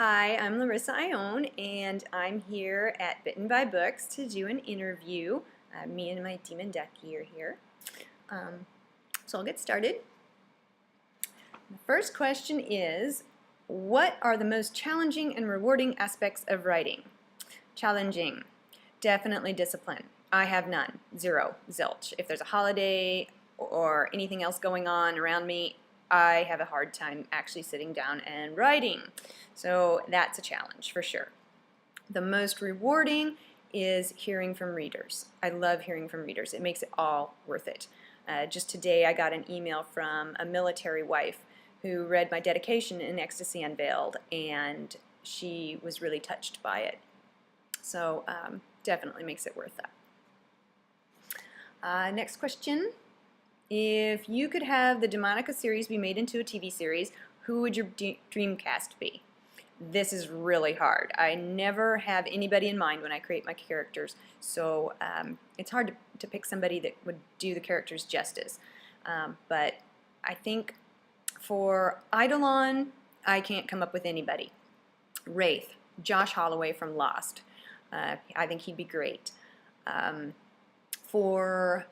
Hi, I'm Larissa Ione, and I'm here at Bitten by Books to do an interview. Me and my demon Ducky are here. So I'll get started. The first question is, what are the most challenging and rewarding aspects of writing? Challenging. Definitely discipline. I have none. Zero. Zilch. If there's a holiday or anything else going on around me, I have a hard time actually sitting down and writing. So that's a challenge for sure. The most rewarding is hearing from readers. I love hearing from readers. It makes it all worth it. Just today I got an email from a military wife who read my dedication in Ecstasy Unveiled, and she was really touched by it. So definitely makes it worth that. Next question. If you could have the Demonica series be made into a TV series, who would your dream cast be? This is really hard. I never have anybody in mind when I create my characters, so it's hard to pick somebody that would do the characters justice. But I think for Eidolon, I can't come up with anybody. Wraith, Josh Holloway from Lost. I think he'd be great. For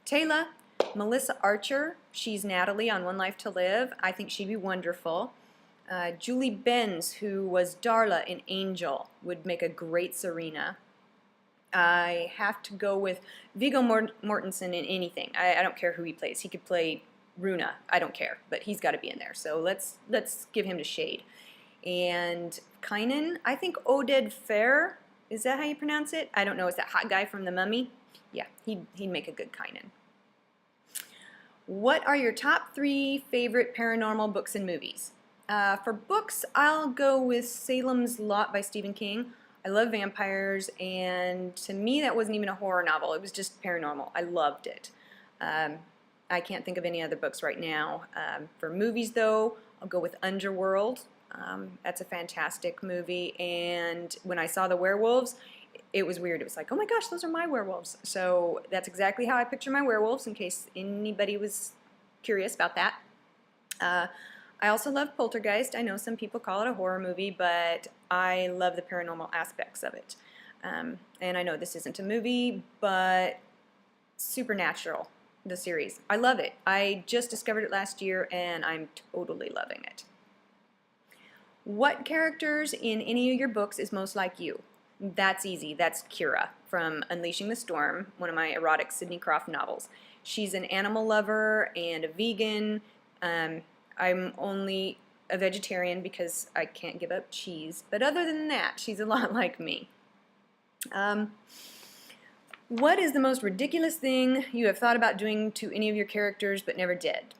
Taylor, Melissa Archer, she's Natalie on One Life to Live. I think she'd be wonderful. Julie Benz, who was Darla in Angel, would make a great Serena. I have to go with Viggo Mortensen in anything. I don't care who he plays. He could play Runa. I don't care, but he's got to be in there. So let's give him to Shade. And Kynan, I think Oded Fair, is that how you pronounce it? I don't know. Is that hot guy from The Mummy? Yeah, he'd make a good Kynan. What are your top 3 favorite paranormal books and movies? For books, I'll go with Salem's Lot by Stephen King. I love vampires, and to me that wasn't even a horror novel. It was just paranormal. I loved it. I can't think of any other books right now. For movies, though, I'll go with Underworld. That's a fantastic movie, and when I saw the werewolves, it was weird. It was like, oh my gosh, those are my werewolves. So that's exactly how I picture my werewolves, in case anybody was curious about that. I also love Poltergeist. I know some people call it a horror movie, but I love the paranormal aspects of it. And I know this isn't a movie, but Supernatural, the series. I love it. I just discovered it last year, and I'm totally loving it. What characters in any of your books is most like you? That's easy. That's Kira from Unleashing the Storm, one of my erotic Sidney Croft novels. She's an animal lover and a vegan. I'm only a vegetarian because I can't give up cheese. But other than that, she's a lot like me. What is the most ridiculous thing you have thought about doing to any of your characters but never did?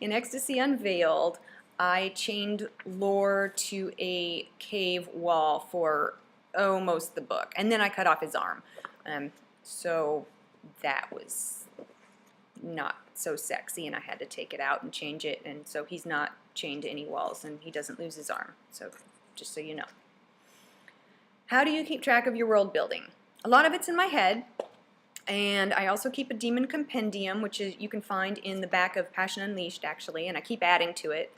In Ecstasy Unveiled, I chained Lore to a cave wall for most of the book, and then I cut off his arm. So that was not so sexy, and I had to take it out and change it, and so he's not chained to any walls, and he doesn't lose his arm. So just so you know. How do you keep track of your world building? A lot of it's in my head. And I also keep a demon compendium, which is you can find in the back of Passion Unleashed, actually, and I keep adding to it.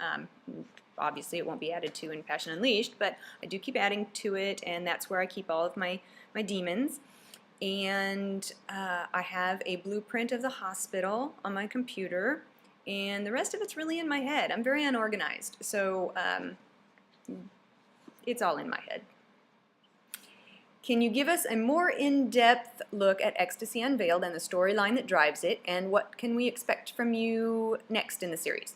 Obviously, it won't be added to in Passion Unleashed, but I do keep adding to it, and that's where I keep all of my demons. And I have a blueprint of the hospital on my computer, and the rest of it's really in my head. I'm very unorganized, so it's all in my head. Can you give us a more in-depth look at Ecstasy Unveiled and the storyline that drives it, and what can we expect from you next in the series?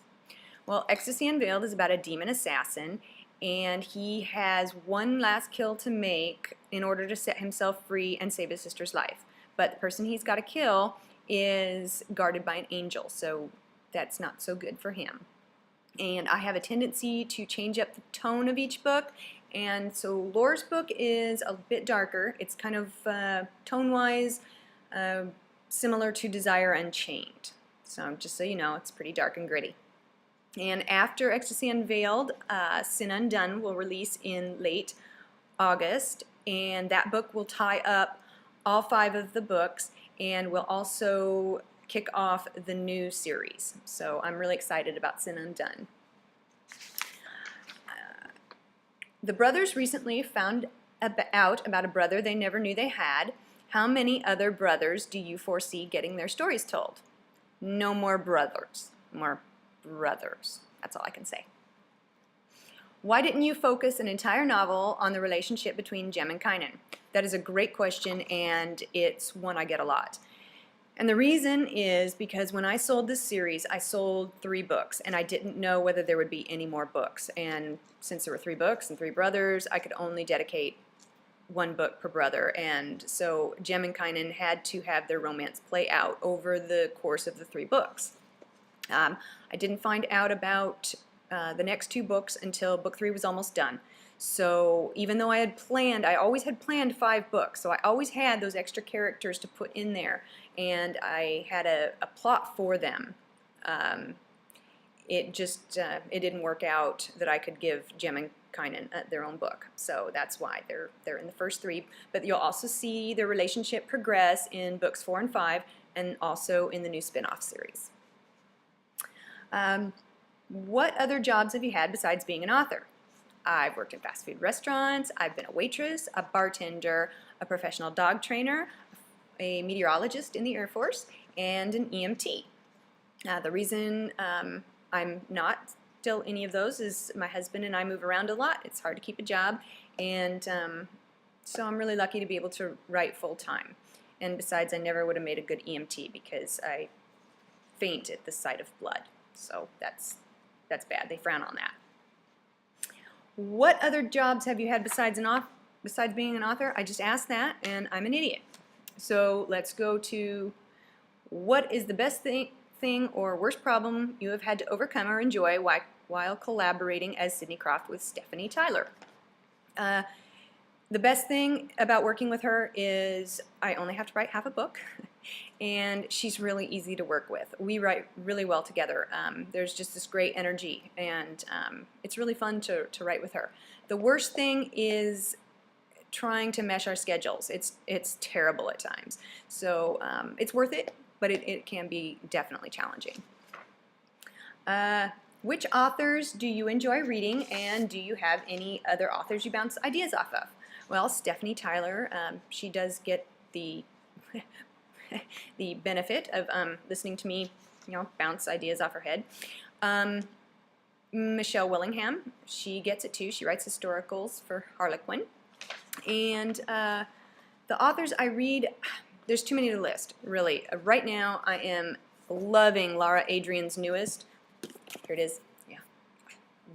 Well, Ecstasy Unveiled is about a demon assassin, and he has one last kill to make in order to set himself free and save his sister's life. But the person he's got to kill is guarded by an angel, so that's not so good for him. And I have a tendency to change up the tone of each book, and so Lore's book is a bit darker. It's kind of tone-wise similar to Desire Unchained. So just so you know, it's pretty dark and gritty. And after Ecstasy Unveiled, Sin Undone will release in late August, and that book will tie up all 5 of the books and will also kick off the new series. So I'm really excited about Sin Undone. The brothers recently found out about a brother they never knew they had. How many other brothers do you foresee getting their stories told? No more brothers. More brothers. That's all I can say. Why didn't you focus an entire novel on the relationship between Jem and Kynan? That is a great question, and it's one I get a lot. And the reason is because when I sold this series, I sold 3 books, and I didn't know whether there would be any more books. And since there were 3 books and 3 brothers, I could only dedicate 1 book per brother. And so Jem and Kynan had to have their romance play out over the course of the 3 books. I didn't find out about the next 2 books until book 3 was almost done. So even though I always had planned 5 books, so I always had those extra characters to put in there, and I had a plot for them. It didn't work out that I could give Jem and Kynan their own book. So that's why they're in the first 3. But you'll also see their relationship progress in books 4 and 5, and also in the new spin-off series. What other jobs have you had besides being an author? I've worked in fast food restaurants, I've been a waitress, a bartender, a professional dog trainer, a meteorologist in the Air Force, and an EMT. The reason I'm not still any of those is my husband and I move around a lot. It's hard to keep a job, and so I'm really lucky to be able to write full-time. And besides, I never would have made a good EMT because I faint at the sight of blood. So that's bad. They frown on that. What other jobs have you had besides being an author? I just asked that, and I'm an idiot. So let's go to what is the best thing or worst problem you have had to overcome or enjoy while collaborating as Sidney Croft with Stephanie Tyler? The best thing about working with her is I only have to write half a book, and she's really easy to work with. We write really well together. There's just this great energy, and it's really fun to write with her. The worst thing is trying to mesh our schedules. It's terrible at times. So it's worth it, but it can be definitely challenging. Which authors do you enjoy reading, and do you have any other authors you bounce ideas off of? Well, Stephanie Tyler, she does get the the benefit of listening to me, bounce ideas off her head. Michelle Willingham, she gets it too. She writes historicals for Harlequin. And the authors I read, there's too many to list, really. Right now, I am loving Laura Adrian's newest. Here it is. Yeah,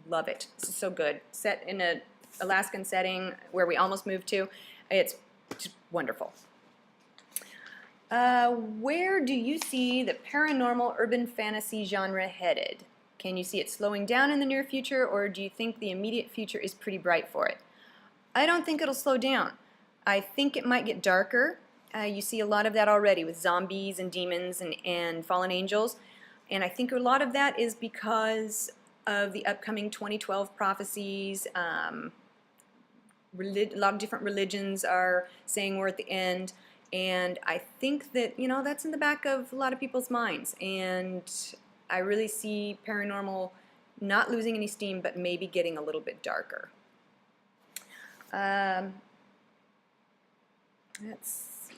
love it. This is so good. Set in an Alaskan setting where we almost moved to. It's just wonderful. Where do you see the paranormal urban fantasy genre headed? Can you see it slowing down in the near future, or do you think the immediate future is pretty bright for it? I don't think it'll slow down. I think it might get darker. You see a lot of that already with zombies and demons and fallen angels. And I think a lot of that is because of the upcoming 2012 prophecies. A lot of different religions are saying we're at the end. And I think that, that's in the back of a lot of people's minds. And I really see paranormal not losing any steam, but maybe getting a little bit darker. Let's see.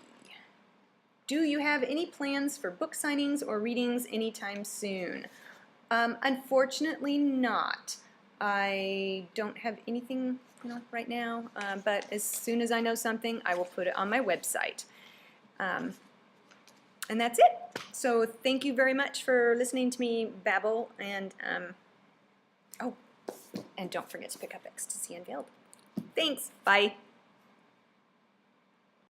Do you have any plans for book signings or readings anytime soon? Unfortunately not. I don't have anything right now, but as soon as I know something, I will put it on my website. And that's it. So thank you very much for listening to me babble, and oh, and don't forget to pick up Ecstasy Unveiled. Thanks. Bye.